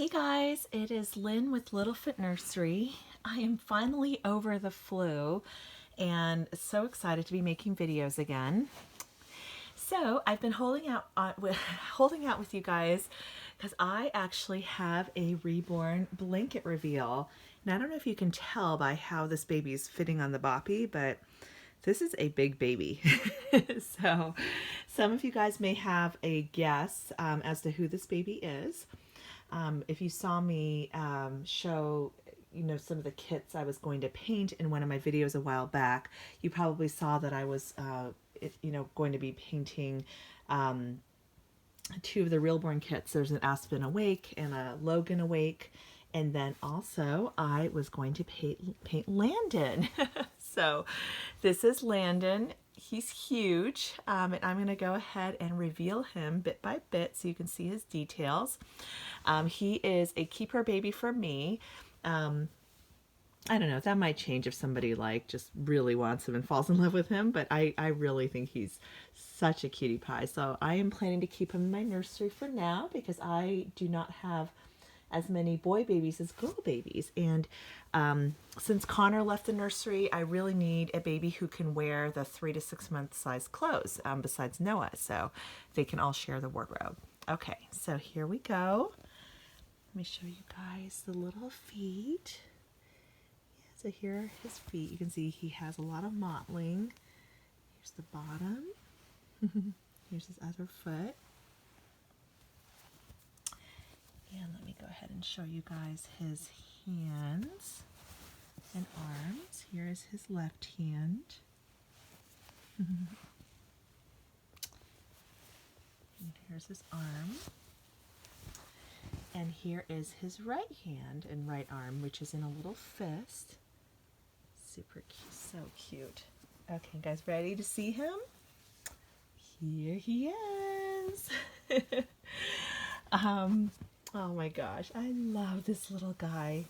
Hey guys, it is Lynn with Littlefoot Nursery. I am finally over the flu and so excited to be making videos again. So I've been holding out with you guys because I actually have a reborn blanket reveal. And I don't know if you can tell by how this baby is fitting on the boppy, but this is a big baby. So some of you guys may have a guess as to who this baby is. If you saw me show, some of the kits I was going to paint in one of my videos a while back, you probably saw that I was, going to be painting two of the Realborn kits. There's an Aspen Awake and a Logan Awake. And then also I was going to paint Landon. So this is Landon. He's huge, and I'm going to go ahead and reveal him bit by bit so you can see his details. He is a keeper baby for me. I don't know, that might change if somebody just really wants him and falls in love with him, but I really think he's such a cutie pie. So I am planning to keep him in my nursery for now because I do not have as many boy babies as girl babies. And since Connor left the nursery, I really need a baby who can wear the 3 to 6 month size clothes besides Noah, so they can all share the wardrobe. Okay, so here we go. Let me show you guys the little feet. Yeah, so here are his feet. You can see he has a lot of mottling. Here's the bottom. Here's his other foot. And let me go ahead and show you guys his hands and arms. Here is his left hand. And here's his arm. And here is his right hand and right arm, which is in a little fist. Super cute, so cute. Okay, guys, ready to see him? Here he is. Oh my gosh, I love this little guy.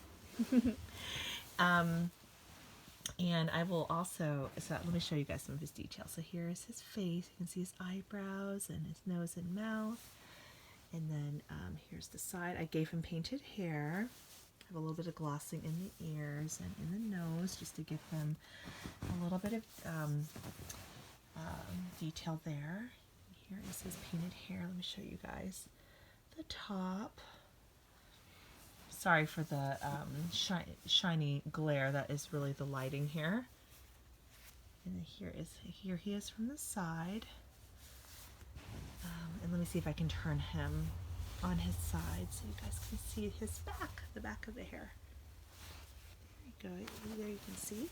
And I will also, so let me show you guys some of his details. So here is his face. You can see his eyebrows and his nose and mouth. And then here's the side. I gave him painted hair. I have a little bit of glossing in the ears and in the nose just to give him a little bit of detail there. Here is his painted hair. Let me show you guys the top. Sorry for the shiny glare. That is really the lighting here. And here he is from the side. And let me see if I can turn him on his side so you guys can see his back, the back of the hair. There you go. There you can see.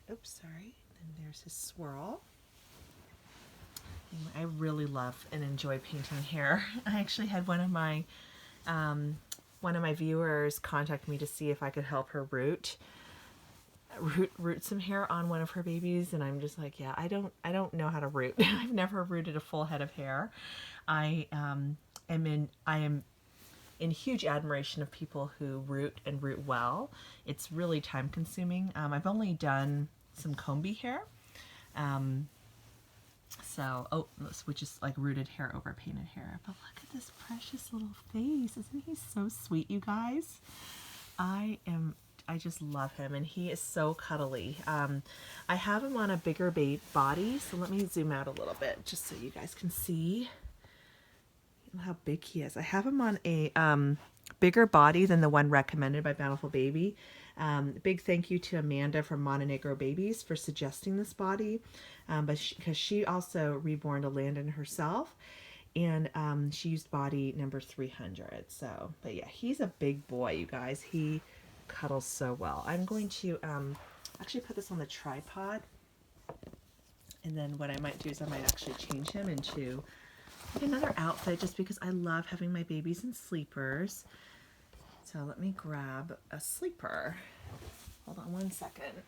Oops, sorry. And there's his swirl. And I really love and enjoy painting hair. I actually had one of my viewers contact me to see if I could help her root some hair on one of her babies, and I'm just like, yeah, I don't know how to root. I've never rooted a full head of hair. I am in huge admiration of people who root and root well. It's really time consuming. I've only done some combi hair. Which is like rooted hair over painted hair. But look at this precious little face. Isn't he so sweet, you guys? I just love him, and he is so cuddly. I have him on a bigger body, so let me zoom out a little bit just so you guys can see how big he is. I have him on a bigger body than the one recommended by Bountiful Baby. Big thank you to Amanda from Montenegro Babies for suggesting this body, because she also reborned a Landon herself, and she used body number 300. So, but yeah, he's a big boy, you guys. He cuddles so well. I'm going to actually put this on the tripod, and then what I might do is I might actually change him into another outfit just because I love having my babies in sleepers. So let me grab a sleeper. Hold on one second.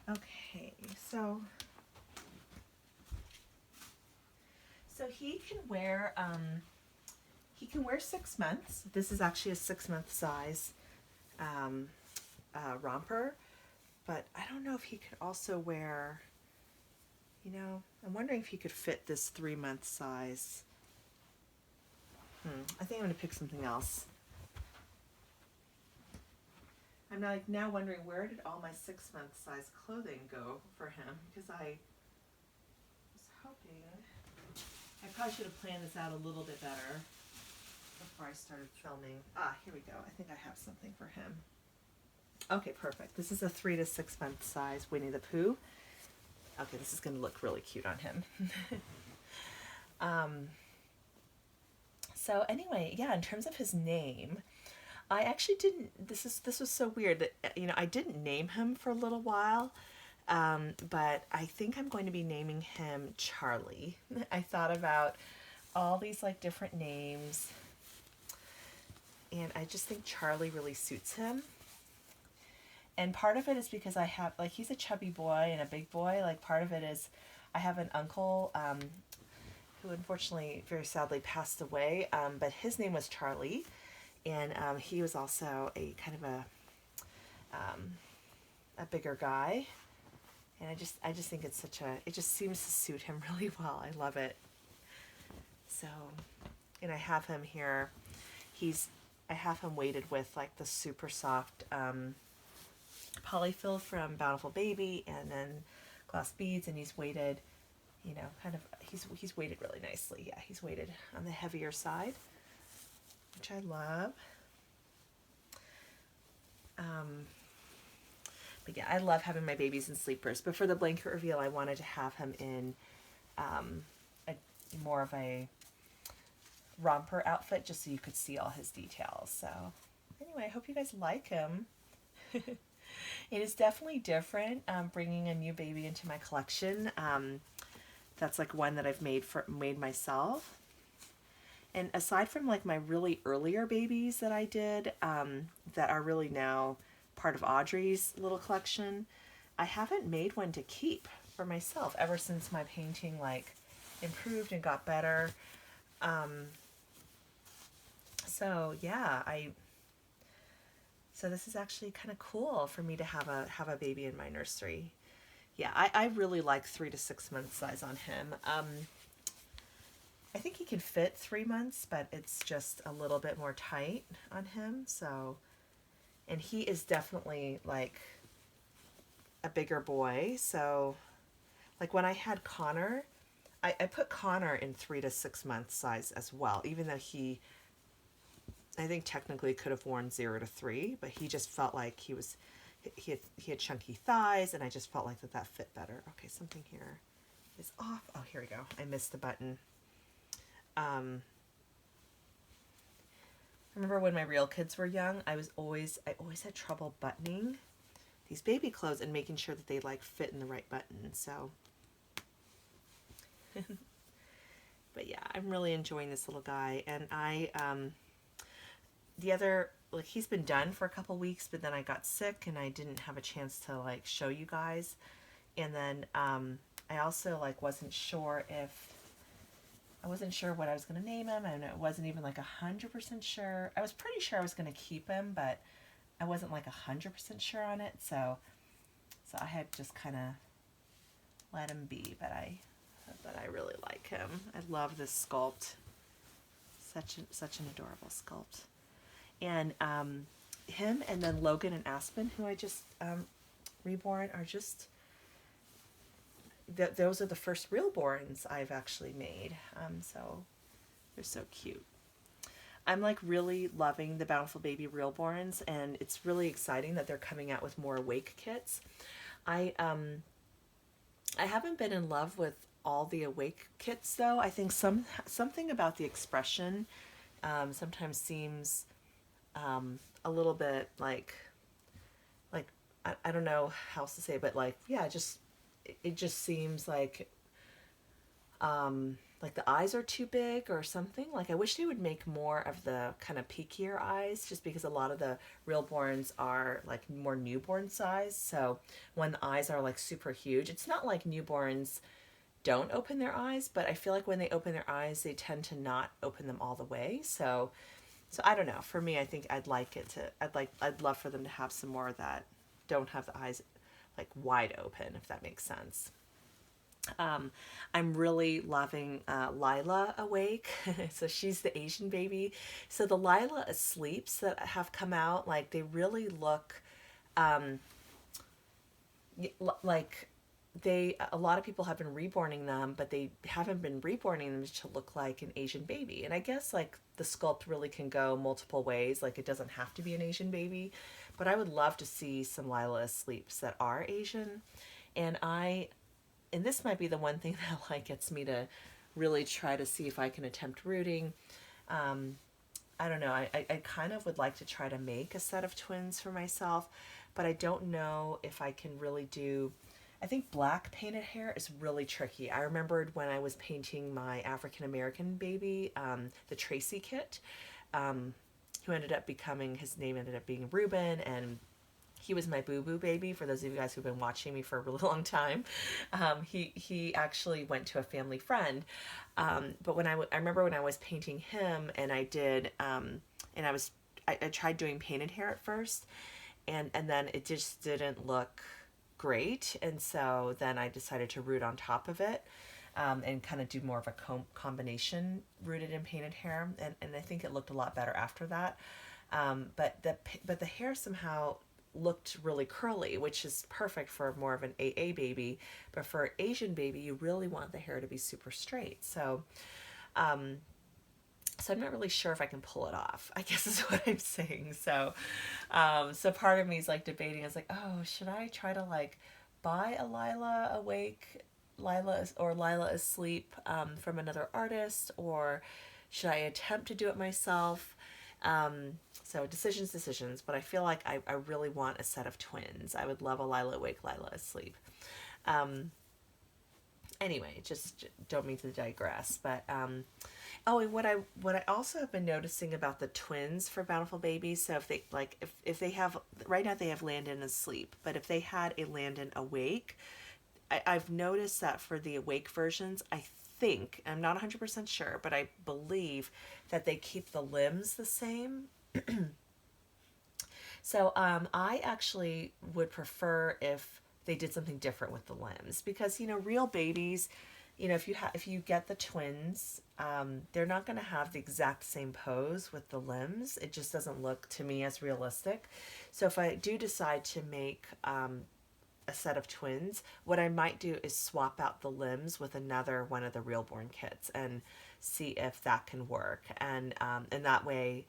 Okay, so he can wear 6 months. This is actually a 6-month size romper, but I don't know if he could also wear You know, I'm wondering if you could fit this 3-month size. I think I'm going to pick something else. I'm like now wondering, where did all my 6-month size clothing go for him? Because I was hoping, I probably should have planned this out a little bit better before I started filming. Ah, here we go. I think I have something for him. Okay, perfect. This is a 3 to 6 month size Winnie the Pooh. Okay, this is going to look really cute on him. So anyway, yeah, in terms of his name, I actually didn't, this was so weird that, you know, I didn't name him for a little while, but I think I'm going to be naming him Charlie. I thought about all these like different names, and I just think Charlie really suits him. And part of it is because I have, like, he's a chubby boy and a big boy. Like, part of it is I have an uncle who unfortunately, very sadly, passed away, but his name was Charlie. And he was also a kind of a bigger guy, and I just think it's such a, it just seems to suit him really well. I love it. So, and I have him here. I have him weighted with like the super soft polyfill from Bountiful Baby, and then glass beads, and he's weighted, you know, kind of, he's weighted really nicely. Yeah, he's weighted on the heavier side, which I love. But yeah, I love having my babies in sleepers. But for the blanket reveal, I wanted to have him in more of a romper outfit, just so you could see all his details. So anyway, I hope you guys like him. It is definitely different, bringing a new baby into my collection. That's like one that I've made myself. And aside from like my really earlier babies that I did, that are really now part of Audrey's little collection, I haven't made one to keep for myself ever since my painting like improved and got better. So yeah, so this is actually kind of cool for me to have a baby in my nursery. Yeah, I really like 3 to 6 month size on him. I think he can fit 3 months, but it's just a little bit more tight on him. So, and he is definitely like a bigger boy. So like when I had Connor, I put Connor in 3 to 6 month size as well, even though he, I think technically could have worn 0 to 3, but he just felt like he had chunky thighs, and I just felt like that fit better. Okay, something here is off. Oh, here we go. I missed the button. I remember when my real kids were young, I always had trouble buttoning these baby clothes and making sure that they like fit in the right button. So, but yeah, I'm really enjoying this little guy. And like he's been done for a couple weeks, but then I got sick and I didn't have a chance to like show you guys. And then I also like wasn't sure what I was going to name him, and it wasn't even like 100% sure. I was pretty sure I was going to keep him, but I wasn't like 100% sure on it. So I had just kind of let him be, but I really like him. I love this sculpt. Such an adorable sculpt. And him and then Logan and Aspen, who I just reborn, are just, those are the first Realborns I've actually made. So they're so cute. I'm like really loving the Bountiful Baby Realborns, and it's really exciting that they're coming out with more awake kits. I haven't been in love with all the awake kits though. I think something about the expression sometimes seems a little bit like I don't know how else to say, but like, yeah, it just seems like the eyes are too big or something. Like I wish they would make more of the kind of peakier eyes, just because a lot of the Realborns are like more newborn size. So when the eyes are like super huge, it's not like newborns don't open their eyes, but I feel like when they open their eyes, they tend to not open them all the way. So I don't know. For me, I think I'd love for them to have some more that don't have the eyes like wide open, if that makes sense. Um, I'm really loving Lila awake. So she's the Asian baby. So the Lila asleeps that have come out, like they really look um, like a lot of people have been reborning them, but they haven't been reborning them to look like an Asian baby. And I guess like the sculpt really can go multiple ways. Like it doesn't have to be an Asian baby, but I would love to see some Lila asleeps that are Asian. And and this might be the one thing that like gets me to really try to see if I can attempt rooting. Um, I don't know. I kind of would like to try to make a set of twins for myself, but I don't know if I can really do. I think black painted hair is really tricky. I remembered when I was painting my African American baby, the Tracy kit, who ended up becoming, his name ended up being Reuben, and he was my boo boo baby. For those of you guys who've been watching me for a really long time, he actually went to a family friend. But I remember when I was painting him, and I did, and I tried doing painted hair at first, and then it just didn't look great, and so then I decided to root on top of it. And kind of do more of a combination rooted and painted hair, and I think it looked a lot better after that. But the hair somehow looked really curly, which is perfect for more of an AA baby. But for an Asian baby, you really want the hair to be super straight. Um, so I'm not really sure if I can pull it off, I guess is what I'm saying. So part of me is like debating. It's like, oh, should I try to like buy a Lila awake, Lila asleep from another artist, or should I attempt to do it myself? So decisions, but I feel like I really want a set of twins. I would love a Lila awake, Lila asleep. Um, anyway, just don't mean to digress, but oh, and what I also have been noticing about the twins for Bountiful Babies, so if they like if they have right now they have Landon asleep, but if they had a Landon awake, I've noticed that for the awake versions, I think I'm not 100% sure, but I believe that they keep the limbs the same. So I actually would prefer if they did something different with the limbs, because real babies, if you get the twins, they're not going to have the exact same pose with the limbs. It just doesn't look to me as realistic. So if I do decide to make a set of twins, what I might do is swap out the limbs with another one of the Realborn kits and see if that can work, and that way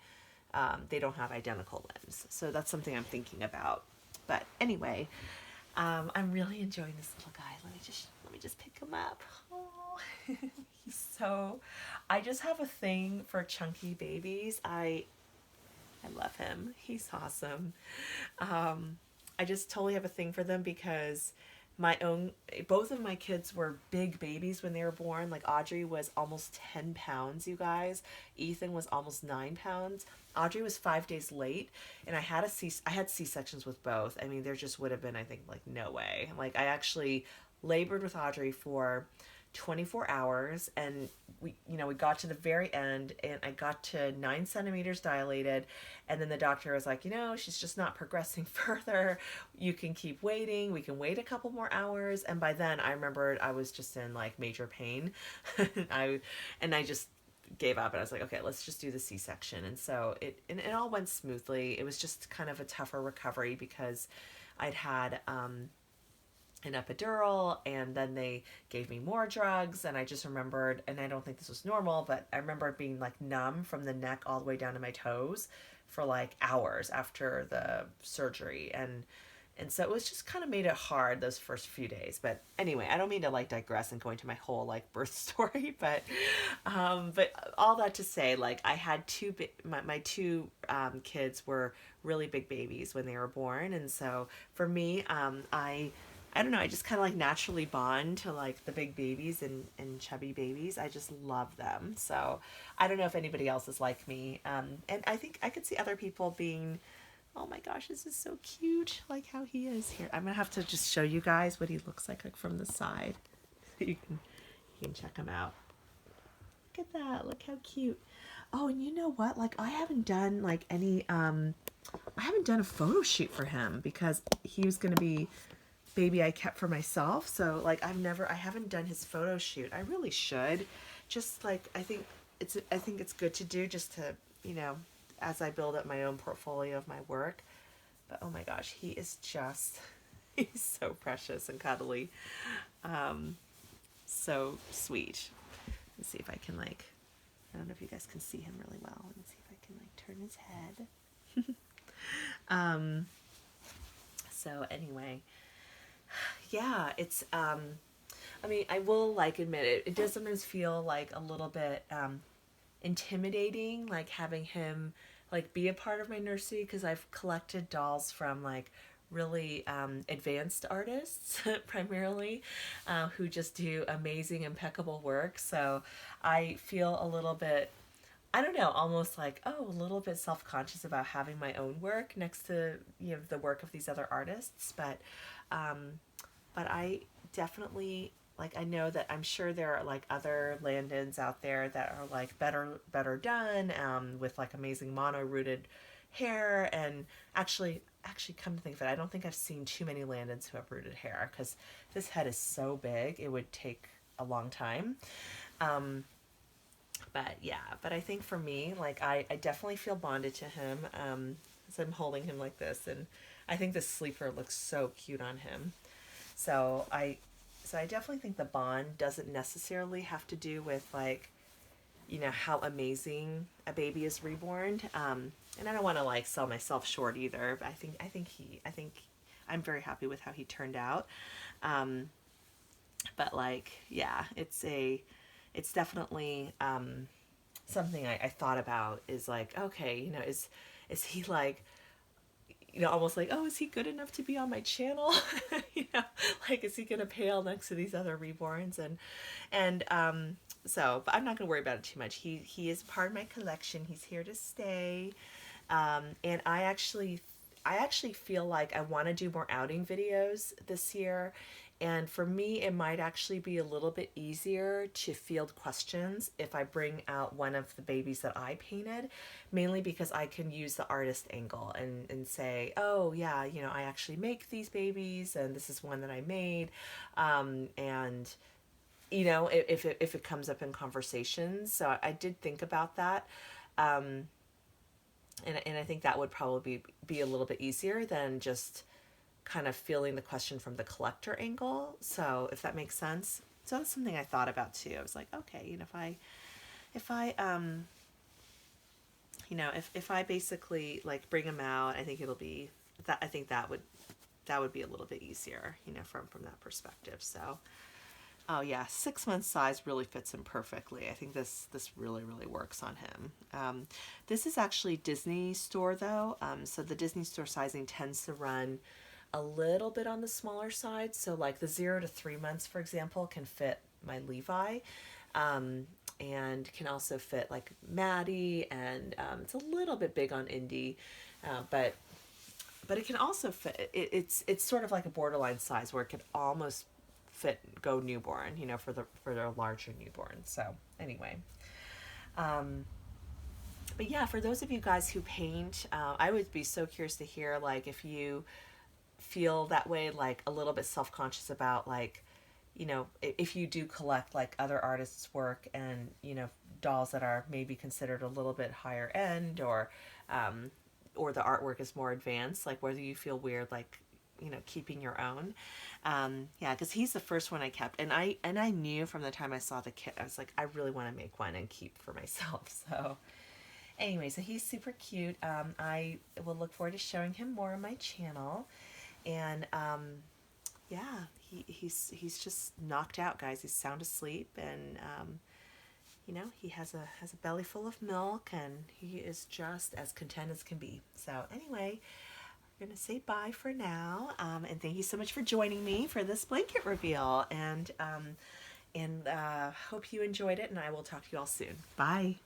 they don't have identical limbs. So that's something I'm thinking about. But anyway, I'm really enjoying this little guy. Let me just pick him up. Oh, he's so. I just have a thing for chunky babies. I love him. He's awesome. I just totally have a thing for them because both of my kids were big babies when they were born. Like Audrey was almost 10 pounds, you guys. Ethan was almost 9 pounds. Audrey was 5 days late, and I had C-sections with both. I mean, there just would have been, I think, like no way. Like I actually labored with Audrey for 24 hours, and we got to the very end, and I got to 9 centimeters dilated, and then the doctor was like, she's just not progressing further. You can keep waiting. We can wait a couple more hours. And by then I remembered I was just in like major pain. I just gave up, and I was like, okay, let's just do the C-section. And so it all went smoothly. It was just kind of a tougher recovery because I'd had an epidural, and then they gave me more drugs, and I just remembered, and I don't think this was normal, but I remember being like numb from the neck all the way down to my toes for like hours after the surgery, and so it was just kind of made it hard those first few days. But anyway, I don't mean to like digress and go into my whole like birth story, but all that to say, like I had my two kids were really big babies when they were born, and so for me, I don't know, I just kind of like naturally bond to like the big babies and chubby babies. I just love them. So I don't know if anybody else is like me. And I think I could see other people being, oh my gosh, this is so cute. Like how he is here. I'm going to have to just show you guys what he looks like from the side. You can check him out. Look at that. Look how cute. Oh, and you know what? Like I haven't done like any, I haven't done a photo shoot for him because he was going to be baby I kept for myself. So like I haven't done his photo shoot. I really should. Just like I think it's good to do just to, you know, as I build up my own portfolio of my work. But oh my gosh, he is just he's so precious and cuddly. So sweet. Let's see if I can like, I don't know if you guys can see him really well. Let me see if I can like turn his head. So anyway, yeah, it's, I mean, I will like admit it, it does sometimes feel like a little bit, intimidating, like having him like be a part of my nursery, because I've collected dolls from like really advanced artists primarily, who just do amazing, impeccable work. So I feel a little bit, I don't know, almost like, oh, a little bit self-conscious about having my own work next to, you know, the work of these other artists. But I definitely, like, I know that I'm sure there are like other Landons out there that are like better done, with like amazing mono rooted hair. And actually come to think of it, I don't think I've seen too many Landons who have rooted hair, because this head is so big it would take a long time. But yeah, but I think for me, like I definitely feel bonded to him, as I'm holding him like this, and I think the sleeper looks so cute on him. So I definitely think the bond doesn't necessarily have to do with like, you know, how amazing a baby is reborn. And I don't want to like sell myself short either, but I think I'm very happy with how he turned out. But like, yeah, it's definitely, something I thought about, is like, okay, you know, is he like, you know, almost like, oh, is he good enough to be on my channel? You know, like, is he gonna pale next to these other reborns? And so, but I'm not gonna worry about it too much. He is part of my collection. He's here to stay. And I actually feel like I want to do more outing videos this year. And for me, it might actually be a little bit easier to field questions if I bring out one of the babies that I painted, mainly because I can use the artist angle and say, oh yeah, you know, I actually make these babies and this is one that I made. And you know, if it comes up in conversations. So I did think about that. And I think that would probably be a little bit easier than just kind of feeling the question from the collector angle. So if that makes sense. So that's something I thought about too. I was like, okay, you know, if I you know, if I basically like bring them out, I think it'll be that, I think that would be a little bit easier, you know, from that perspective. So oh yeah, 6 month size really fits him perfectly. I think this really works on him. This is actually Disney store though, so the Disney store sizing tends to run a little bit on the smaller side. So like the 0 to 3 months, for example, can fit my Levi, and can also fit like Maddie, and it's a little bit big on Indy, but it can also fit. It's sort of like a borderline size where it could almost go newborn, you know, for their larger newborn. So anyway, but yeah, for those of you guys who paint, I would be so curious to hear like if you feel that way, like a little bit self-conscious about like, you know, if you do collect like other artists' work and, you know, dolls that are maybe considered a little bit higher end, or the artwork is more advanced, like whether you feel weird like, you know, keeping your own. Yeah, because he's the first one I kept, and I knew from the time I saw the kit, I was like, I really want to make one and keep for myself. So anyway, so he's super cute. I will look forward to showing him more on my channel. And yeah, he's just knocked out, guys. He's sound asleep, and you know, he has a belly full of milk, and he is just as content as can be. So anyway, we're gonna say bye for now, and thank you so much for joining me for this blanket reveal, and hope you enjoyed it, and I will talk to you all soon. Bye.